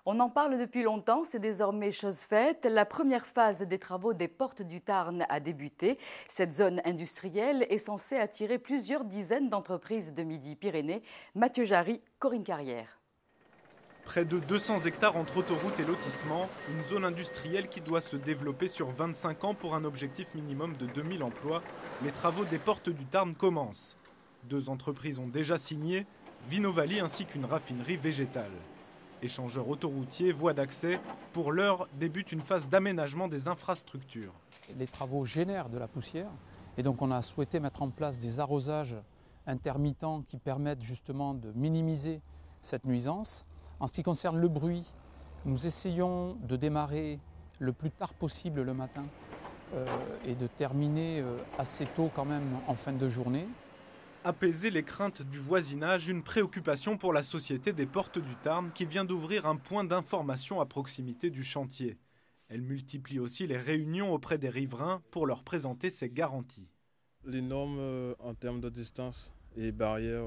On en parle depuis longtemps, c'est désormais chose faite. La première phase des travaux des Portes du Tarn a débuté. Cette zone industrielle est censée attirer plusieurs dizaines d'entreprises de Midi-Pyrénées. Mathieu Jarry, Corinne Carrière. Près de 200 hectares entre autoroutes et lotissements, une zone industrielle qui doit se développer sur 25 ans pour un objectif minimum de 2000 emplois. Les travaux des Portes du Tarn commencent. 2 entreprises ont déjà signé, Vinovali ainsi qu'une raffinerie végétale. Échangeurs autoroutiers, voies d'accès, pour l'heure débute une phase d'aménagement des infrastructures. Les travaux génèrent de la poussière et donc on a souhaité mettre en place des arrosages intermittents qui permettent justement de minimiser cette nuisance. En ce qui concerne le bruit, nous essayons de démarrer le plus tard possible le matin et de terminer assez tôt quand même en fin de journée. Apaiser les craintes du voisinage, une préoccupation pour la Société des Portes du Tarn qui vient d'ouvrir un point d'information à proximité du chantier. Elle multiplie aussi les réunions auprès des riverains pour leur présenter ses garanties. Les normes en termes de distance et barrières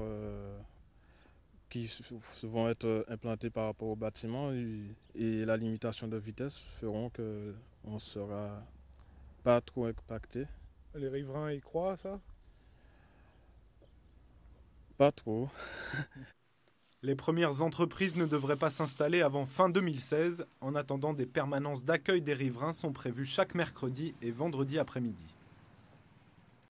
qui vont être implantées par rapport au bâtiment et la limitation de vitesse feront qu'on ne sera pas trop impacté. Les riverains y croient, ça ? Pas trop. Les premières entreprises ne devraient pas s'installer avant fin 2016. En attendant, des permanences d'accueil des riverains sont prévues chaque mercredi et vendredi après-midi.